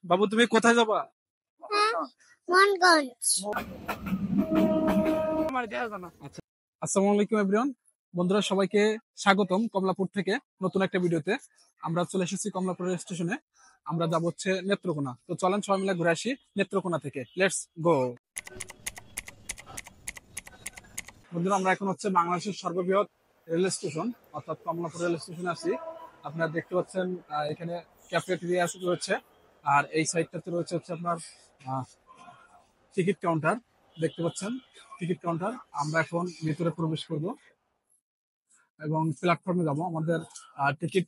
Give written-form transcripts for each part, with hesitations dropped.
বাবু তুমি কোথায় যাবা? আচ্ছা, আসসালামু আলাইকুম এভরিওয়ান। বন্ধুরা সবাইকে স্বাগতম কমলাপুর থেকে নতুন একটা ভিডিওতে। আমরা চলে এসেছি কমলাপুর রেল স্টেশনে। আমরা যাব হচ্ছে নেত্রকোনা। তো চলেন সবাই মিলে ঘুরে আসি নেত্রকোনা থেকে। Let's go. বন্ধুরা আমরা এখন হচ্ছে বাংলাদেশের সর্ববৃহৎ রেল স্টেশন অর্থাৎ কমলাপুর রেল স্টেশনে আছি। আপনারা দেখতে পাচ্ছেন এখানে ক্যাফেটেরিয়া রয়েছে, আর এই সাইডটাতে রয়েছে হচ্ছে আপনার টিকিট কাউন্টার। দেখতে পাচ্ছেন টিকিট কাউন্টার। আমরা এখন ভিতরে প্রবেশ করব এবং প্ল্যাটফর্মে যাব। আমাদের টিকিট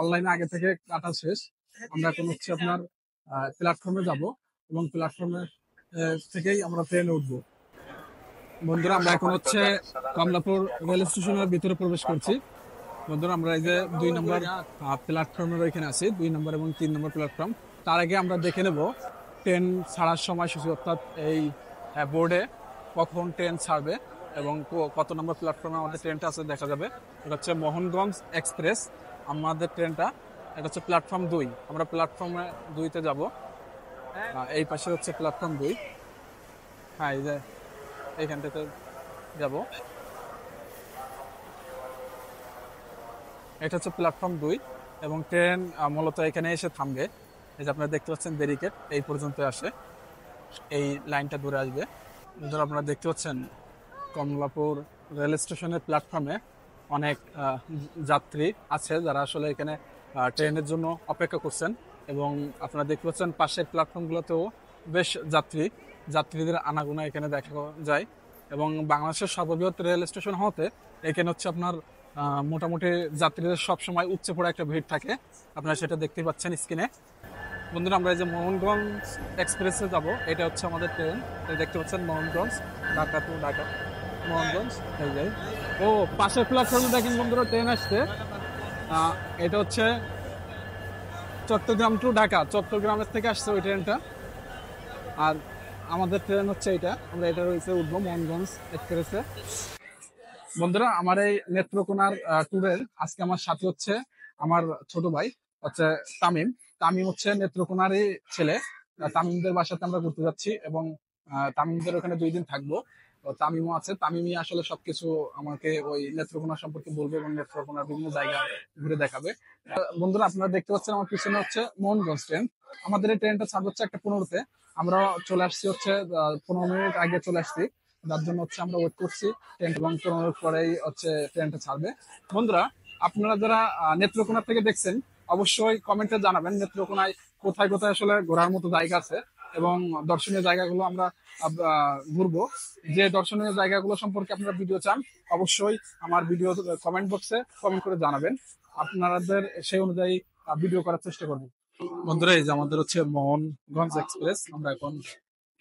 অনলাইনে আগে থেকে কাটা শেষ। আমরা এখন হচ্ছে আপনার প্ল্যাটফর্মে যাব এবং প্ল্যাটফর্মে থেকেই আমরা ট্রেনে উঠবো। বন্ধুরা আমরা এখন হচ্ছে কমলাপুর রেল স্টেশনের ভিতরে প্রবেশ করছি। বন্ধুরা আমরা এই যে 2 নম্বর প্ল্যাটফর্মের ওইখানে আছি, 2 নম্বর এবং 3 নম্বর প্ল্যাটফর্ম। তার আগে আমরা দেখে নেব ট্রেন ছাড়ার সময়সূচি, অর্থাৎ এই বোর্ডে কখন ট্রেন ছাড়বে এবং কত নম্বর প্ল্যাটফর্মে আমাদের ট্রেনটা আছে দেখা যাবে। এটা হচ্ছে মোহনগঞ্জ এক্সপ্রেস আমাদের ট্রেনটা। এটা হচ্ছে প্ল্যাটফর্ম 2। আমরা প্ল্যাটফর্মে 2-তে যাব। এই পাশে হচ্ছে প্ল্যাটফর্ম 2। হ্যাঁ, এই যে এইখানটাতে যাব। এটা হচ্ছে প্ল্যাটফর্ম 2 এবং ট্রেন মূলত এখানে এসে থামবে। এই যে আপনারা দেখতে পাচ্ছেন ব্যারিকেড এই পর্যন্ত আসে, এই লাইনটা ধরে আসবে। ধর আপনারা দেখতে পাচ্ছেন কমলাপুর রেল স্টেশনের প্ল্যাটফর্মে অনেক যাত্রী আছে যারা আসলে এখানে ট্রেনের জন্য অপেক্ষা করছেন। এবং আপনারা দেখতে পাচ্ছেন পাশের প্ল্যাটফর্মগুলোতেও বেশ যাত্রীদের আনাগোনা এখানে দেখা যায়। এবং বাংলাদেশের সর্ববৃহৎ রেল স্টেশন হতে এখানে হচ্ছে আপনার মোটামুটি যাত্রীদের সবসময় উপচে পড়া একটা ভিড় থাকে। আপনারা সেটা দেখতে পাচ্ছেন স্ক্রিনে। বন্ধুরা আমরা এই যে মোহনগঞ্জ এক্সপ্রেসে যাব, এটা হচ্ছে আমাদের ট্রেন। দেখতে পাচ্ছেন মোহনগঞ্জ, ঢাকা টু ঢাকা মোহনগঞ্জ। এই যে ও পাশের প্ল্যাটফর্মে দেখেন বন্ধুরা ট্রেন আসছে। এটা হচ্ছে চট্টগ্রাম টু ঢাকা, চট্টগ্রামের থেকে আসছে ওই ট্রেনটা। আর আমাদের ট্রেন হচ্ছে এটা, আমরা এটা রয়েছে উঠবো মোহনগঞ্জ এক্সপ্রেসে। বন্ধুরা আমার এই নেত্রকোনার ট্যুরের আজকে আমার সাথে হচ্ছে আমার ছোট ভাই হচ্ছে তামিম। তামিম হচ্ছে নেত্রকোনারই ছেলে। তামিমদের বাসাতে আমরা ঘুরতে যাচ্ছি এবং তামিমদের ওখানে 2 দিন থাকবো। তো তামিমও আছে, তামিমই আসলে সবকিছু আমাকে ওই নেত্রকোনা সম্পর্কে বলবে এবং নেত্রকোনার বিভিন্ন জায়গা ঘুরে দেখাবে। বন্ধুরা আপনারা দেখতে পাচ্ছেন আমার পিছনে হচ্ছে মোহনগঞ্জ ট্রেন। আমাদের এই ট্রেনটা ছাড়বে হচ্ছে 1:15-তে। আমরা চলে আসছি হচ্ছে 15 মিনিট আগে চলে আসছি, যার জন্য হচ্ছে আমরা ওয়েট করছি ট্রেন, এবং 15 মিনিট পরেই হচ্ছে ট্রেনটা ছাড়বে। বন্ধুরা আপনারা যারা নেত্রকোনা থেকে দেখছেন অবশ্যই কমেন্টে জানাবেন নেত্রকোনায় কোথায় কোথায় আসলে ঘোরার মতো জায়গা আছে এবং দর্শনীয় জায়গাগুলো আমরা ঘুরবো। যে দর্শনীয় জায়গাগুলো সম্পর্কে আপনারা ভিডিও চান অবশ্যই আমার ভিডিও কমেন্ট বক্সে কমেন্ট করে জানাবেন। আপনাদের সেই অনুযায়ী ভিডিও করার চেষ্টা করবো। বন্ধুরা এই যে আমাদের হচ্ছে মোহনগঞ্জ এক্সপ্রেস, আমরা এখন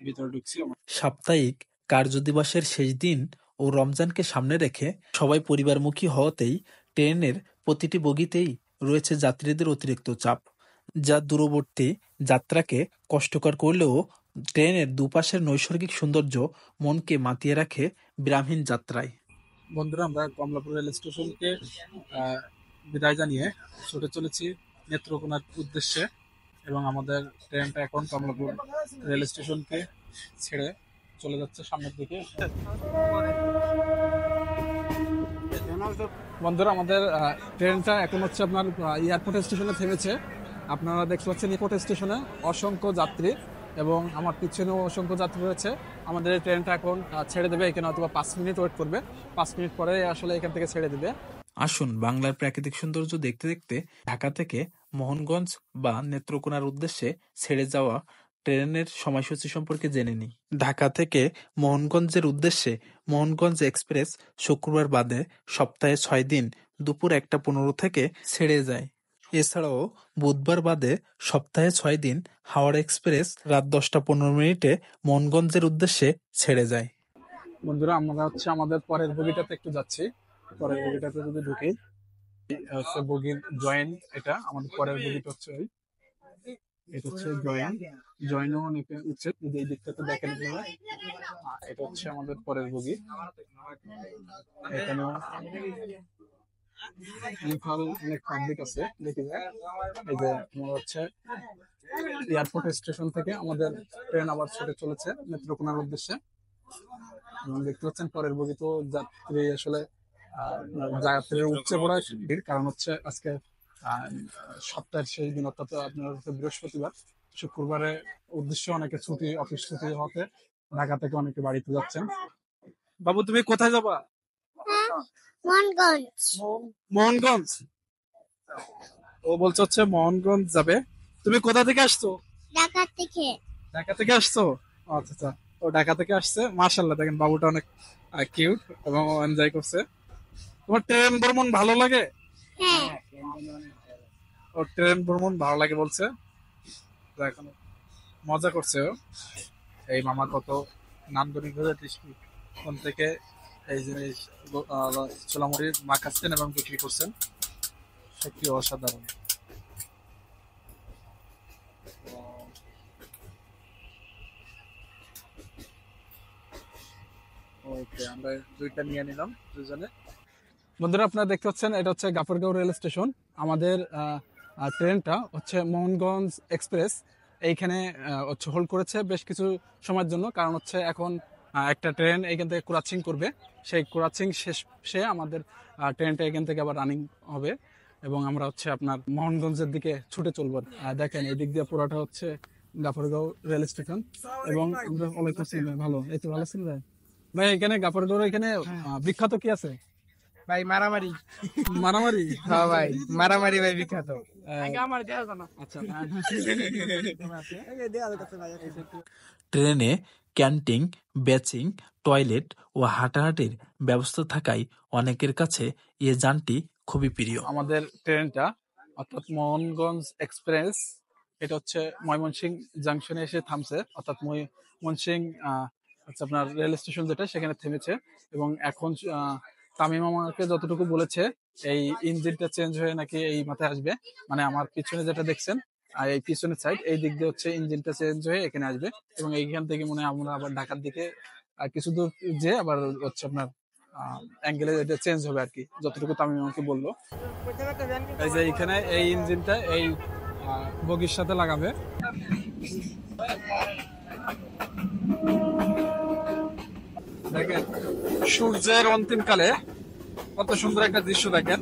ভিতরে ঢুকছি। সাপ্তাহিক কার্যদিবসের শেষ দিন ও রমজানকে সামনে রেখে সবাই পরিবারমুখী হওয়াতেই ট্রেনের প্রতিটি বগিতেই রয়েছে যাত্রীদের অতিরিক্ত চাপ, যা দূরবর্তী যাত্রাকে কষ্টকর করলেও ট্রেনের দুপাশের নৈসর্গিক সৌন্দর্য মনকে মাতিয়ে রাখে বিরামহীন যাত্রায়। বন্ধুরা আমরা কমলাপুর রেল স্টেশনকে বিদায় জানিয়ে ছুটে চলেছি নেত্রকোনার উদ্দেশ্যে এবং আমাদের ট্রেনটা এখন কমলাপুর রেল স্টেশনকে ছেড়ে চলে যাচ্ছে সামনের দিকে। বন্ধুরা আমাদের ট্রেনটা এখন হচ্ছে আপনার এয়ারপোর্ট স্টেশনে থেমেছে। আপনারা দেখতে পাচ্ছেন এয়ারপোর্ট স্টেশনে অসংখ্য যাত্রী এবং আমার পিছনেও অসংখ্য যাত্রী রয়েছে। আমাদের এই ট্রেনটা এখন ছেড়ে দেবে এখানে, অথবা 5 মিনিট ওয়েট করবে। 5 মিনিট পরে আসলে এখান থেকে ছেড়ে দেবে। আসুন বাংলার প্রাকৃতিক সৌন্দর্য দেখতে দেখতে ঢাকা থেকে মোহনগঞ্জ বা নেত্রকোনার উদ্দেশ্যে ছেড়ে যাওয়া ট্রেনের সময়সূচি সম্পর্কে জেনে নিই। ঢাকা থেকে মোহনগঞ্জের উদ্দেশ্যে মোহনগঞ্জ এক্সপ্রেস শুক্রবার বাদে সপ্তাহে 6 দিন দুপুর 1:15 থেকে ছেড়ে যায়। এছাড়াও বুধবার বাদে সপ্তাহে 6 দিন হাওড়া এক্সপ্রেস রাত 10:15 মোহনগঞ্জের উদ্দেশ্যে ছেড়ে যায়। বন্ধুরা আমরা হচ্ছে আমাদের পরের বগিটাতে একটু যাচ্ছি। পরের বগিটাতে যদি ঢুকি, হচ্ছে বগির জয়েন, এটা আমাদের পরের বগিটা হচ্ছে এটা হচ্ছে জয়েনও অনেকে উঠছে, যদি এই দিকটাতে দেখেন আপনারা। এটা হচ্ছে আমাদের পরের বগি। এখানেও অনেক পাবলিক আছে, দেখি যায়। এই যে তোমার হচ্ছে এয়ারপোর্ট স্টেশন থেকে আমাদের ট্রেন আবার ছুটে চলেছে নেত্রকোনার উদ্দেশ্যে। এবং দেখতে পাচ্ছেন পরের বগিতে যাত্রী আসলে যাত্রীর উপচে পড়া ভিড়, কারণ হচ্ছে আজকে আহ, সপ্তাহের শেষ দিন, অর্থাৎ আপনার হচ্ছে বৃহস্পতিবার। শুক্রবারে উদ্দেশ্যে অনেকে ছুটি, অফিস ছুটি হতে ঢাকা থেকে অনেকে বাড়িতে যাচ্ছেন। বাবু তুমি কোথায় যাবা? মোহনগঞ্জ। মোহনগঞ্জ। ও বলছে হচ্ছে মোহনগঞ্জ যাবে। তুমি কোথা থেকে আসছো? ঢাকা থেকে। ঢাকা থেকে আসছো? আচ্ছা আচ্ছা। ও ঢাকা থেকে আসছে। মাশাআল্লাহ, দেখেন বাবুটা অনেক কিউট এবং এনজয় করছে। তোমার ট্রেন ভ্রমণ ভালো লাগে? হ্যাঁ। ও ট্রেন ভ্রমণ ভালো লাগে বলছে। তো এখন মজা করছে ও। এই মামা কত নান্দনিক ভাবে দৃষ্টিকোণ থেকে এই জিনিস ছোলামুড়ির মাখাচ্ছেন এবং বিক্রি করছেন, সত্যি অসাধারণ। ওকে, আমরা দুইটা নিয়ে নিলাম দুজনে। বন্ধুরা আপনারা দেখতে পাচ্ছেন এটা হচ্ছে গাফরগাঁও রেল স্টেশন। আমাদের ট্রেনটা হচ্ছে মোহনগঞ্জ এক্সপ্রেস এইখানে হচ্ছে হোল্ড করেছে বেশ কিছু সময়ের জন্য, কারণ হচ্ছে এখন একটা ট্রেন এইখান থেকে ক্রাচিং করবে। সেই ক্রাচিং শেষে আমাদের ট্রেনটা এখান থেকে আবার রানিং হবে এবং আমরা হচ্ছে আপনার মোহনগঞ্জের দিকে ছুটে চলবো। দেখেন এই দিক দিয়ে পুরোটা হচ্ছে গাফরগাঁও রেল স্টেশন। এবং আমরা ওয়ালাইকুম আসসালাম, ভালো এই তো ভালো আছেন ভাই? ভাই এখানে গাফরগাঁও এখানে বিখ্যাত কি আছে ভাই? মারামারি। মারামারি? হ্যাঁ ভাই, মারামারি ভাই বিখ্যাত। আচ্ছা। ট্রেনে ক্যান্টিন, বেচিং, টয়লেট ও হাঁটাহাঁটির ব্যবস্থা থাকায় অনেকের কাছে এ যানটি খুবই প্রিয়। আমাদের ট্রেনটা অর্থাৎ মোহনগঞ্জ এক্সপ্রেস এটা হচ্ছে ময়মনসিংহ জাংশনে এসে থামছে, অর্থাৎ ময়মনসিংহ হচ্ছে আপনার রেল স্টেশন যেটা সেখানে থেমেছে। এবং এখন তামিম আমাকে যতটুকু বলেছে এই ইঞ্জিনটা চেঞ্জ হয়ে নাকি এই মাথায় আসবে, মানে আমার পিছনে যেটা দেখছেন আর এই পিছনের সাইড এই দিক দিয়ে হচ্ছে ইঞ্জিনটা চেঞ্জ হয়ে এখানে আসবে এবং এইখান থেকে মনে হয় আমরা আবার ঢাকার দিকে কিছু দূর যে আবার হচ্ছে আপনার অ্যাঙ্গেলে এটা চেঞ্জ হবে আর কি, যতটুকু তামিম আমাকে বললো। এই যে এইখানে এই ইঞ্জিনটা এই বগির সাথে লাগাবে। দেখেন সূর্যের অন্তিম কালে কত সুন্দর একটা দৃশ্য দেখেন।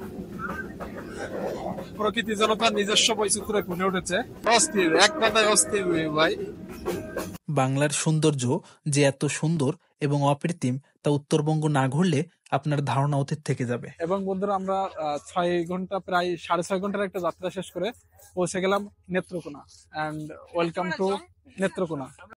প্রকৃতি যেন তার নিজস্ব বৈচিত্র্যে ফুটে উঠেছে। অস্থির, এক কথায় অস্থির ভাই। বাংলার সৌন্দর্য যে এত সুন্দর এবং অকৃত্রিম তা উত্তরবঙ্গ না ঘুরলে আপনার ধারণা অতীত থেকে যাবে। এবং বন্ধুরা আমরা 6 ঘন্টা, প্রায় 6.5 ঘন্টার একটা যাত্রা শেষ করে পৌঁছে গেলাম Netrokona. And welcome to Netrokona.